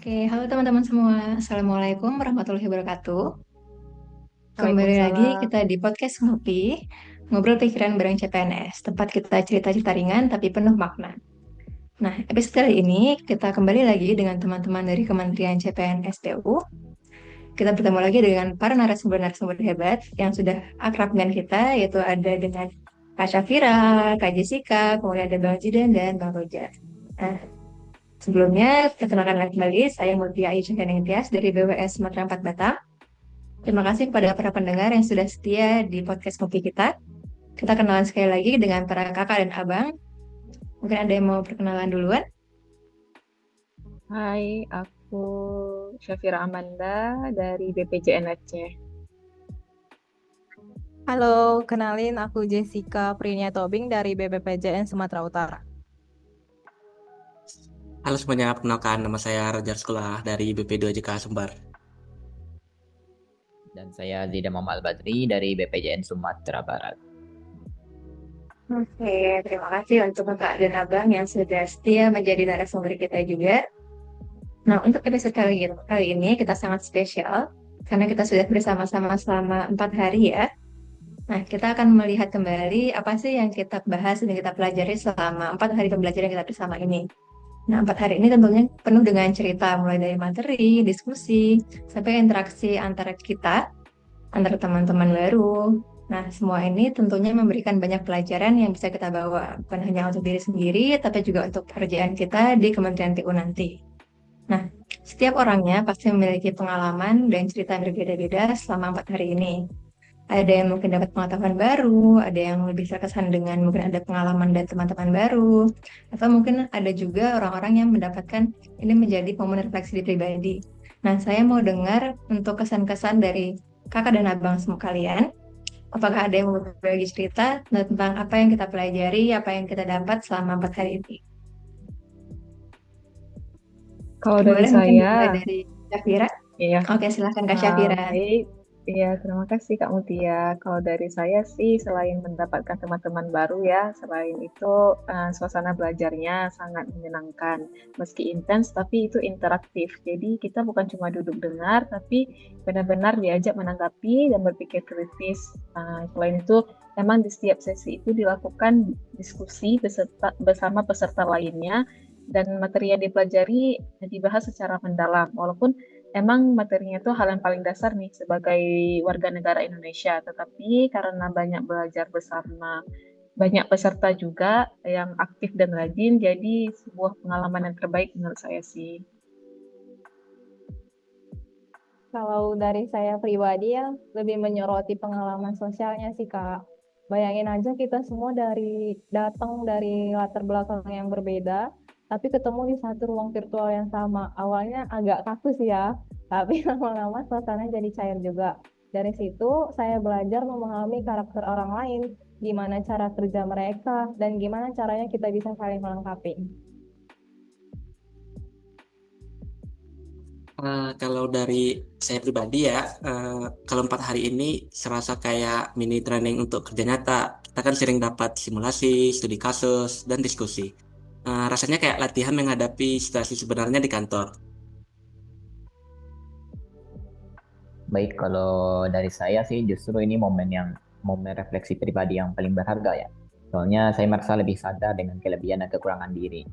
Oke, halo teman-teman semua. Assalamualaikum warahmatullahi wabarakatuh. Kembali lagi Waalaikumsalam. kita di podcast Ngopi, ngobrol pikiran bareng CPNS, tempat kita cerita-cerita ringan tapi penuh makna. Nah, episode kali ini kita kembali lagi dengan teman-teman dari Kementerian CPNS PU. Kita bertemu lagi dengan para narasumber-narasumber hebat yang sudah akrab dengan kita, yaitu ada dengan Kak Syafira, Kak Jessica, kemudian ada Bang Jidan dan Bang Roja. Nah, sebelumnya, perkenalkan kembali, saya Mutia Aisyah Tias dari BWS Sumatera 4 Batam. Terima kasih kepada para pendengar yang sudah setia di podcast Ngopi kita. Kita kenalan sekali lagi dengan para kakak dan abang. Mungkin ada yang mau perkenalan duluan? Hai, aku Syafira Amanda dari BPJN Aceh. Halo, kenalin aku Jessica Prinia Tobing dari BPPJN Sumatera Utara. Halo semuanya, perkenalkan nama saya Rajar Sekolah dari BP2JK Sumbar. Dan saya Zida Muhammad Al-Badri dari BPJN Sumatera Barat. Oke, terima kasih untuk kakak dan abang yang sudah setia menjadi narasumber kita juga. Nah, untuk episode kali ini kita sangat spesial karena kita sudah bersama-sama selama 4 hari ya. Nah, kita akan melihat kembali apa sih yang kita bahas dan kita pelajari selama 4 hari pembelajaran kita bersama ini. Nah, 4 hari ini tentunya penuh dengan cerita, mulai dari materi, diskusi, sampai interaksi antara kita, antara teman-teman baru. Nah, semua ini tentunya memberikan banyak pelajaran yang bisa kita bawa, bukan hanya untuk diri sendiri, tapi juga untuk pekerjaan kita di Kementerian PU nanti. Nah, setiap orangnya pasti memiliki pengalaman dan cerita yang berbeda-beda selama 4 hari ini. Ada yang mungkin dapat pengetahuan baru, ada yang lebih terkesan dengan mungkin ada pengalaman dan teman-teman baru, atau mungkin ada juga orang-orang yang mendapatkan ini menjadi momen refleksi di pribadi. Nah, saya mau dengar untuk kesan-kesan dari kakak dan abang semua kalian. Apakah ada yang mau berbagi cerita tentang apa yang kita pelajari, apa yang kita dapat selama 4 hari ini? Kalau dari Boleh mungkin dimulai saya, dari Syafira. iya, Oke, silahkan Kak Syafira. baik. Iya, terima kasih Kak Mutia. Kalau dari saya sih, selain mendapatkan teman-teman baru ya, selain itu suasana belajarnya sangat menyenangkan. Meski intens, tapi itu interaktif. Jadi kita bukan cuma duduk dengar, tapi benar-benar diajak menanggapi dan berpikir kritis. Selain itu, memang di setiap sesi itu dilakukan diskusi bersama peserta lainnya, dan materi yang dipelajari dibahas secara mendalam. Walaupun emang materinya itu hal yang paling dasar nih sebagai warga negara Indonesia, tetapi karena banyak belajar bersama banyak peserta juga yang aktif dan rajin, jadi sebuah pengalaman yang terbaik menurut saya sih. Kalau dari saya pribadi ya, lebih menyoroti pengalaman sosialnya sih Kak. Bayangin aja kita semua datang dari latar belakang yang berbeda, tapi ketemu di satu ruang virtual yang sama. Awalnya agak kaku sih ya, tapi lama-lama suasana jadi cair juga. Dari situ saya belajar memahami karakter orang lain, gimana cara kerja mereka, dan gimana caranya kita bisa saling melengkapi. Kalau dari saya pribadi ya, kalau 4 hari ini serasa kayak mini training untuk kerja nyata. Kita kan sering dapat simulasi, studi kasus, dan diskusi. Rasanya kayak latihan menghadapi situasi sebenarnya di kantor. Baik, kalau dari saya sih justru ini momen refleksi pribadi yang paling berharga ya. Soalnya saya merasa lebih sadar dengan kelebihan dan kekurangan diri.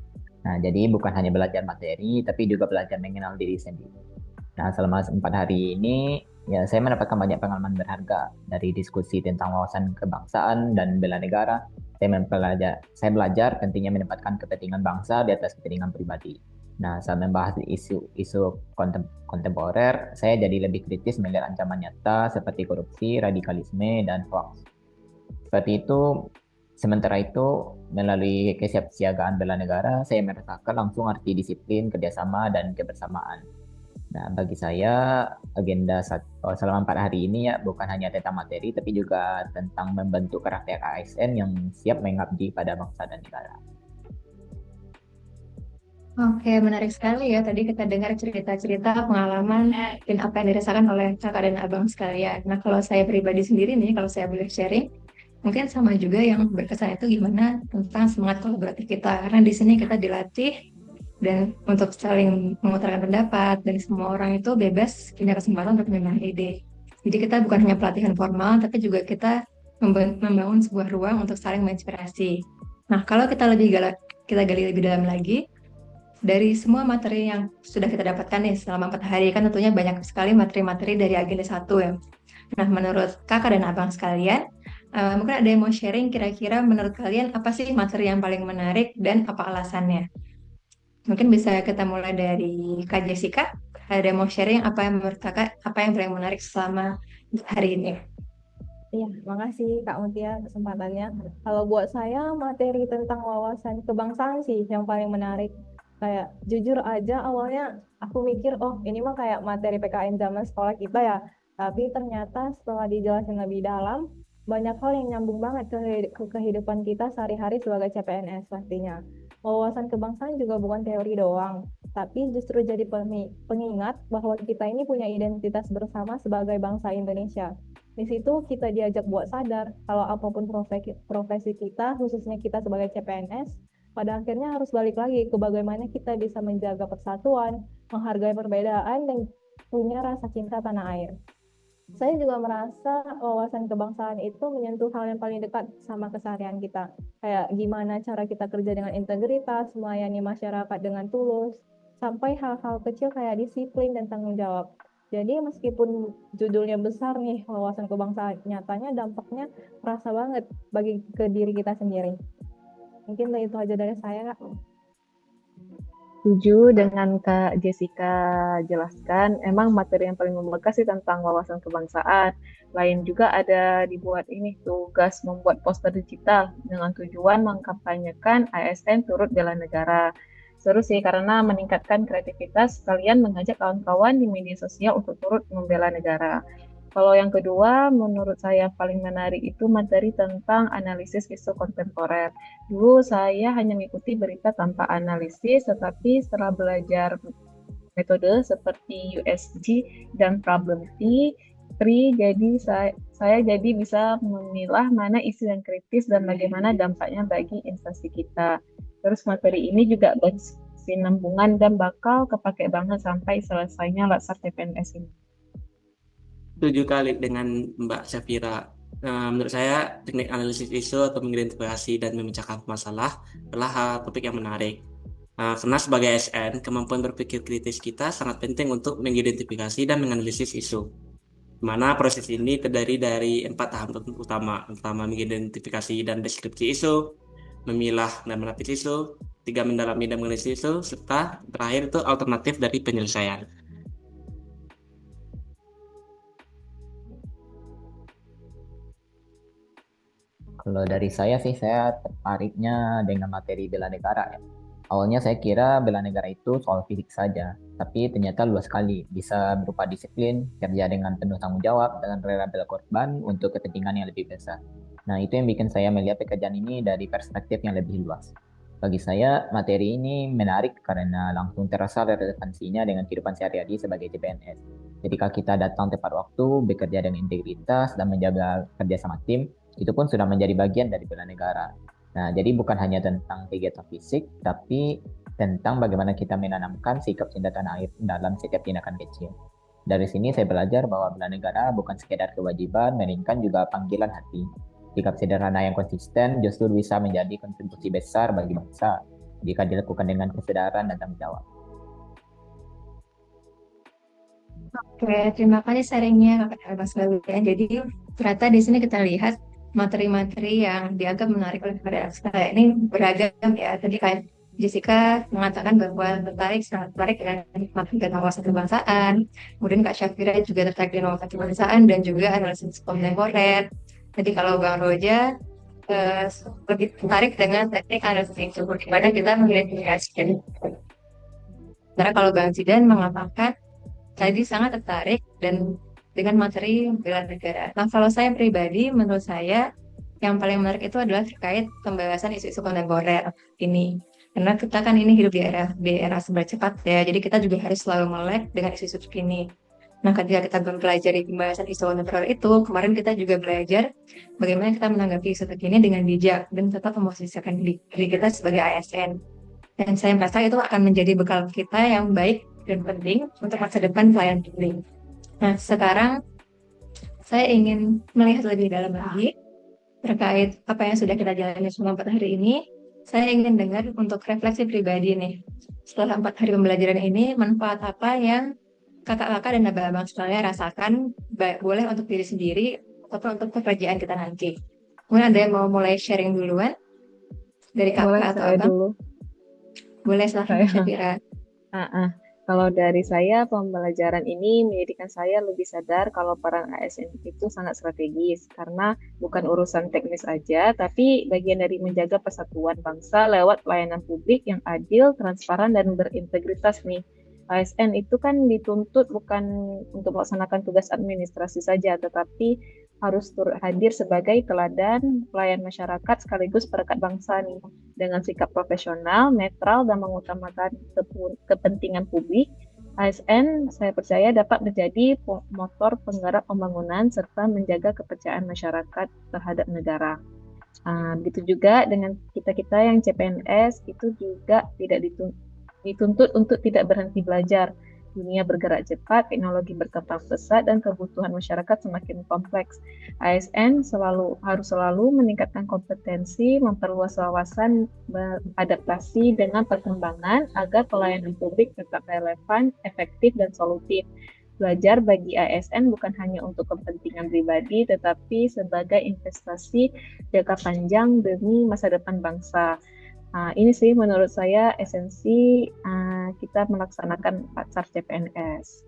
Nah, jadi bukan hanya belajar materi, tapi juga belajar mengenal diri sendiri. Nah, selama 4 hari ini, ya saya mendapatkan banyak pengalaman berharga dari diskusi tentang wawasan kebangsaan dan bela negara. Saya belajar pentingnya menempatkan kepentingan bangsa di atas kepentingan pribadi. Nah, saat membahas isu-isu kontemporer, saya jadi lebih kritis melihat ancaman nyata seperti korupsi, radikalisme, dan hoax. Seperti itu, sementara itu, melalui kesiapsiagaan bela negara, saya merasakan langsung arti disiplin, kerjasama, dan kebersamaan. Nah, bagi saya, selama 4 hari ini ya bukan hanya tentang materi, tapi juga tentang membentuk karakter ASN yang siap mengabdi pada bangsa dan negara. Oke, menarik sekali ya. Tadi kita dengar cerita-cerita, pengalaman, dan apa yang dirasakan oleh kakak dan abang sekalian. Nah, kalau saya pribadi sendiri nih, kalau saya boleh sharing, mungkin sama juga yang berkesan itu gimana tentang semangat kolaboratif kita. Karena di sini kita dilatih dan untuk saling mengutarakan pendapat, dan semua orang itu bebas punya kesempatan untuk menyumbang ide. Jadi kita bukan hanya pelatihan formal, tapi juga kita membangun sebuah ruang untuk saling menginspirasi. Nah, kalau kita gali lebih dalam lagi, dari semua materi yang sudah kita dapatkan nih selama 4 hari, kan tentunya banyak sekali materi-materi dari agenda 1 ya. Nah, menurut kakak dan abang sekalian, mungkin ada yang mau sharing kira-kira menurut kalian apa sih materi yang paling menarik dan apa alasannya? Mungkin bisa kita mulai dari Kak Jessica. Ada yang mau sharing apa yang menurut kakak, apa yang paling menarik selama hari ini? Iya, makasih Kak Mutia kesempatannya. Kalau buat saya materi tentang wawasan kebangsaan sih yang paling menarik. Kayak jujur aja awalnya aku mikir, oh ini mah kayak materi PKN zaman sekolah kita ya. Tapi ternyata setelah dijelasin lebih dalam, banyak hal yang nyambung banget ke kehidupan kita sehari-hari sebagai CPNS pastinya. Wawasan kebangsaan juga bukan teori doang, tapi justru jadi pengingat bahwa kita ini punya identitas bersama sebagai bangsa Indonesia. Di situ kita diajak buat sadar kalau apapun profesi kita, khususnya kita sebagai CPNS, pada akhirnya harus balik lagi ke bagaimana kita bisa menjaga persatuan, menghargai perbedaan, dan punya rasa cinta tanah air. Saya juga merasa wawasan kebangsaan itu menyentuh hal yang paling dekat sama keseharian kita. Kayak gimana cara kita kerja dengan integritas, melayani masyarakat dengan tulus, sampai hal-hal kecil kayak disiplin dan tanggung jawab. Jadi meskipun judulnya besar nih, wawasan kebangsaan, nyatanya dampaknya terasa banget bagi ke diri kita sendiri. Mungkin itu aja dari saya, Kak. Setuju dengan Kak Jessica jelaskan, emang materi yang paling membekas sih tentang wawasan kebangsaan. Lain juga ada dibuat ini tugas membuat poster digital dengan tujuan mengkampanyekan ASN turut bela negara. Seru sih karena meningkatkan kreativitas kalian mengajak kawan-kawan di media sosial untuk turut membela negara. Kalau yang kedua, menurut saya paling menarik itu materi tentang analisis isu kontemporer. Dulu saya hanya mengikuti berita tanpa analisis, tetapi setelah belajar metode seperti USG dan problem tree, jadi saya jadi bisa memilah mana isu yang kritis dan bagaimana dampaknya bagi instansi kita. Terus materi ini juga berkesinambungan dan bakal kepake banget sampai selesainya laksar CPNS ini. Setuju kali dengan Mbak Syafira. Menurut saya, teknik analisis isu atau mengidentifikasi dan memecahkan masalah adalah topik yang menarik. Karena sebagai ASN, kemampuan berpikir kritis kita sangat penting untuk mengidentifikasi dan menganalisis isu. Mana proses ini terdiri dari 4 tahap utama. Pertama, mengidentifikasi dan deskripsi isu, memilah dan menapis isu, 3, mendalami dan menganalisis isu, serta terakhir itu alternatif dari penyelesaian. Kalau dari saya sih, saya tertariknya dengan materi bela negara ya. Awalnya saya kira bela negara itu soal fisik saja, tapi ternyata luas sekali. Bisa berupa disiplin, kerja dengan penuh tanggung jawab, dan rela bela korban untuk kepentingan yang lebih besar. Nah, itu yang bikin saya melihat pekerjaan ini dari perspektif yang lebih luas. Bagi saya, materi ini menarik karena langsung terasa relevansinya dengan kehidupan sehari-hari sebagai CPNS. Ketika kita datang tepat waktu, bekerja dengan integritas, dan menjaga kerja sama tim, itu pun sudah menjadi bagian dari bela negara. Nah, jadi bukan hanya tentang kegiatan fisik, tapi tentang bagaimana kita menanamkan sikap cinta tanah air dalam setiap tindakan kecil. Dari sini saya belajar bahwa bela negara bukan sekedar kewajiban, melainkan juga panggilan hati. Sikap sederhana yang konsisten justru bisa menjadi kontribusi besar bagi bangsa jika dilakukan dengan kesadaran dan tanggung jawab. Oke, terima kasih sharingnya Kakak Mas Bawian. Jadi ternyata di sini kita lihat materi-materi yang dianggap menarik oleh Kakak saya ini beragam ya. Tadi kayak Jessica mengatakan bahwa sangat tertarik dengan materi tentang wawasan kebangsaan. Kemudian Kak Syafira juga tertarik dengan wawasan kebangsaan dan juga analisis kontemporer. Jadi kalau Bang Roja lebih tertarik dengan teknik analisis isu, di mana kita mengidentifikasikan. Karena kalau Bang Zidan mengatakan tadi sangat tertarik dan dengan materi bela negara. Nah, kalau saya pribadi, menurut saya yang paling menarik itu adalah terkait pembahasan isu-isu kontemporer ini. Karena kita kan ini hidup di era serba cepat ya, jadi kita juga harus selalu melek dengan isu-isu terkini. Nah, ketika kita mempelajari pembahasan isu kontemporer itu, kemarin kita juga belajar bagaimana kita menanggapi isu terkini dengan bijak dan tetap memposisikan diri kita sebagai ASN. Dan saya merasa itu akan menjadi bekal kita yang baik dan penting untuk masa depan pelayan publik. Nah, sekarang saya ingin melihat lebih dalam lagi terkait apa yang sudah kita jalani selama 4 hari ini. Saya ingin dengar untuk refleksi pribadi nih. Setelah 4 hari pembelajaran ini, manfaat apa yang kakak-kakak dan abang-abang sekalian rasakan, boleh untuk diri sendiri ataupun untuk pekerjaan kita nanti. Mungkin ada yang mau mulai sharing duluan dari Boleh kakak atau saya abang? dulu. Boleh, silahkan Saya Kak Syafira. Ah, ah. Kalau dari saya, pembelajaran ini menjadikan saya lebih sadar kalau peran ASN itu sangat strategis, karena bukan urusan teknis aja, tapi bagian dari menjaga persatuan bangsa lewat pelayanan publik yang adil, transparan, dan berintegritas nih. ASN itu kan dituntut bukan untuk melaksanakan tugas administrasi saja, tetapi harus turut hadir sebagai teladan pelayan masyarakat sekaligus perekat bangsa nih dengan sikap profesional, netral, dan mengutamakan kepentingan publik. ASN saya percaya dapat menjadi motor penggerak pembangunan serta menjaga kepercayaan masyarakat terhadap negara. Begitu juga dengan kita-kita yang CPNS itu juga tidak dituntut untuk tidak berhenti belajar. Dunia bergerak cepat, teknologi berkembang pesat, dan kebutuhan masyarakat semakin kompleks. ASN harus selalu meningkatkan kompetensi, memperluas wawasan, beradaptasi dengan perkembangan agar pelayanan publik tetap relevan, efektif, dan solutif. Belajar bagi ASN bukan hanya untuk kepentingan pribadi, tetapi sebagai investasi jangka panjang demi masa depan bangsa. Ini sih menurut saya esensi kita melaksanakan pacar CPNS.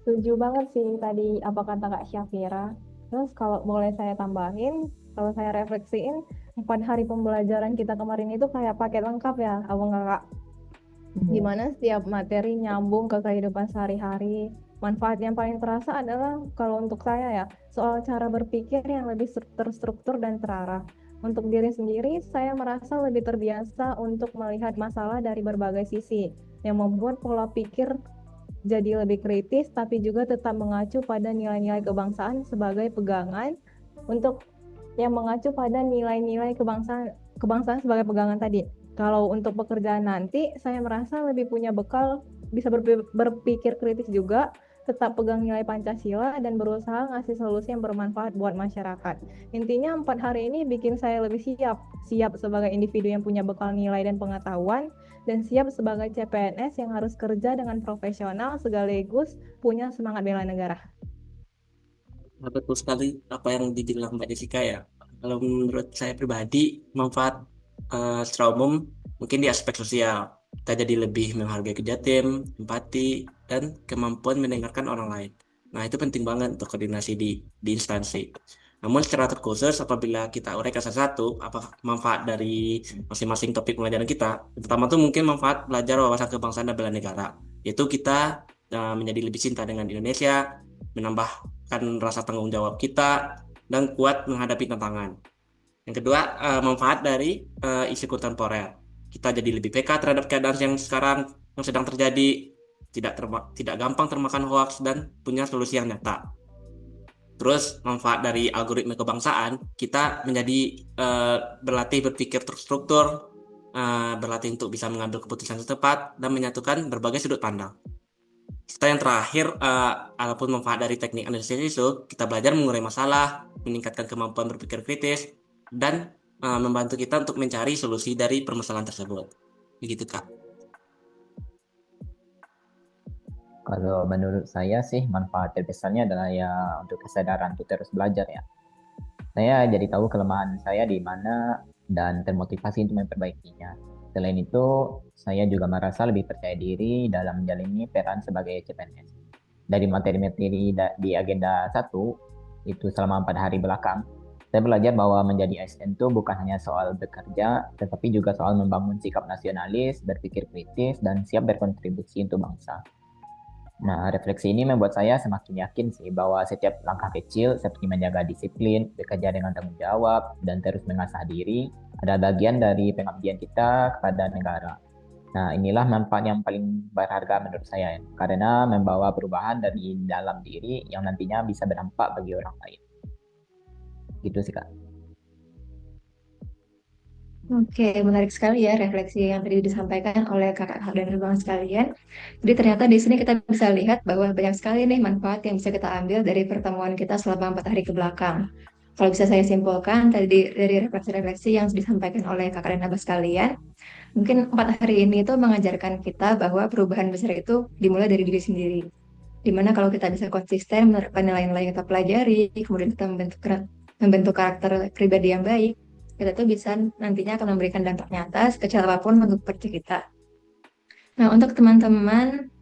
Setuju banget sih tadi apa kata Kak Syafira. Terus kalau boleh saya tambahin, kalau saya refleksiin, 4 hari pembelajaran kita kemarin itu kayak paket lengkap ya, abang kakak. Dimana setiap materi nyambung ke kehidupan sehari-hari. Manfaat yang paling terasa adalah kalau untuk saya ya, soal cara berpikir yang lebih terstruktur dan terarah. Untuk diri sendiri, saya merasa lebih terbiasa untuk melihat masalah dari berbagai sisi, yang membuat pola pikir jadi lebih kritis, tapi juga tetap mengacu pada nilai-nilai kebangsaan sebagai pegangan untuk yang mengacu pada nilai-nilai kebangsaan sebagai pegangan tadi. Kalau untuk pekerjaan nanti, saya merasa lebih punya bekal, bisa berpikir kritis juga, tetap pegang nilai Pancasila, dan berusaha ngasih solusi yang bermanfaat buat masyarakat. Intinya 4 hari ini bikin saya lebih siap sebagai individu yang punya bekal nilai dan pengetahuan, dan siap sebagai CPNS yang harus kerja dengan profesional sekaligus punya semangat bela negara. Betul sekali apa yang dibilang Mbak Jessica ya. Kalau menurut saya pribadi, manfaat secara umum mungkin di aspek sosial. Kita jadi lebih menghargai kerja tim, empati, dan kemampuan mendengarkan orang lain. Nah, itu penting banget untuk koordinasi di instansi. Namun secara terkhusus apabila kita uraikan satu-satu apa manfaat dari masing-masing topik pelajaran kita. Pertama tuh mungkin manfaat belajar wawasan kebangsaan dan bela negara. Yaitu kita menjadi lebih cinta dengan Indonesia, menambahkan rasa tanggung jawab kita, dan kuat menghadapi tantangan. Yang kedua, manfaat dari isu kontemporer. Kita jadi lebih peka terhadap keadaan yang sekarang yang sedang terjadi, tidak gampang termakan hoaks dan punya solusi yang nyata. Terus manfaat dari algoritma kebangsaan, kita menjadi berlatih berpikir terstruktur, berlatih untuk bisa mengambil keputusan setepat dan menyatukan berbagai sudut pandang. Serta yang terakhir, walaupun manfaat dari teknik analisis itu, kita belajar mengurai masalah, meningkatkan kemampuan berpikir kritis, dan membantu kita untuk mencari solusi dari permasalahan tersebut. Begitu, Kak. Kalau menurut saya sih manfaat terbesarnya adalah ya untuk kesadaran untuk terus belajar ya. Saya jadi tahu kelemahan saya di mana dan termotivasi untuk memperbaikinya. Selain itu, saya juga merasa lebih percaya diri dalam menjalani peran sebagai CPNS. Dari materi-materi di agenda 1, itu selama 4 hari belakang, saya belajar bahwa menjadi ASN itu bukan hanya soal bekerja, tetapi juga soal membangun sikap nasionalis, berpikir kritis, dan siap berkontribusi untuk bangsa. Nah, refleksi ini membuat saya semakin yakin sih bahwa setiap langkah kecil seperti menjaga disiplin, bekerja dengan tanggung jawab, dan terus mengasah diri adalah bagian dari pengabdian kita kepada negara. Nah, inilah manfaat yang paling berharga menurut saya ya, karena membawa perubahan dari dalam diri yang nantinya bisa berdampak bagi orang lain. Gitu sih, Kak. Oke, menarik sekali ya refleksi yang tadi disampaikan oleh kakak dan abang sekalian. Jadi ternyata di sini kita bisa lihat bahwa banyak sekali nih manfaat yang bisa kita ambil dari pertemuan kita selama 4 hari ke belakang. Kalau bisa saya simpulkan tadi dari refleksi-refleksi yang disampaikan oleh kakak dan abang sekalian, mungkin 4 hari ini itu mengajarkan kita bahwa perubahan besar itu dimulai dari diri sendiri. Dimana kalau kita bisa konsisten menerapkan nilai-nilai yang kita pelajari, kemudian kita membentuk karakter pribadi yang baik, kita tuh bisa nantinya akan memberikan dampak nyata sekecil apapun untuk kerja kita. Nah, untuk teman-teman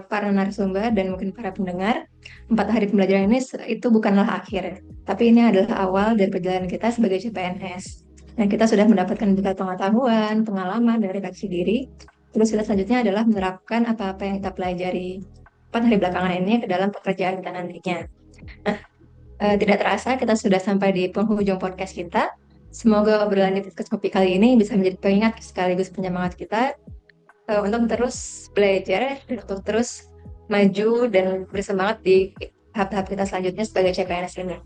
para narasumber dan mungkin para pendengar, 4 hari pembelajaran ini itu bukanlah akhir, tapi ini adalah awal dari perjalanan kita sebagai CPNS. Nah, kita sudah mendapatkan bekal pengetahuan, pengalaman, dan refleksi diri. Terus kita selanjutnya adalah menerapkan apa-apa yang kita pelajari 4 hari belakangan ini ke dalam pekerjaan kita nantinya. Nah, tidak terasa kita sudah sampai di penghujung podcast kita. Semoga obrolan di podcast kopi kali ini bisa menjadi pengingat sekaligus penyemangat kita untuk terus belajar dan untuk terus maju dan bersemangat di tahap-tahap kita selanjutnya sebagai CPNS ini.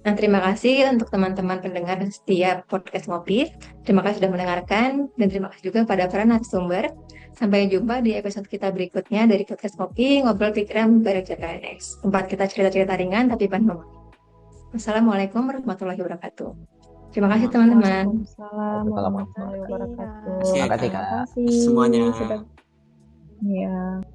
Nah, terima kasih untuk teman-teman pendengar setiap podcast Ngopi. Terima kasih sudah mendengarkan dan terima kasih juga pada para narasumber. Sampai jumpa di episode kita berikutnya dari podcast Ngopi, Ngobrol Pikiran bareng CPNS. Tempat kita cerita-cerita ringan tapi penuh manfaat. Assalamualaikum warahmatullahi wabarakatuh. Terima kasih teman-teman. Waalaikumsalam warahmatullahi Terima wabarakatuh. kasih, Makasih, Terima Kak. kasih Semuanya. sudah ya.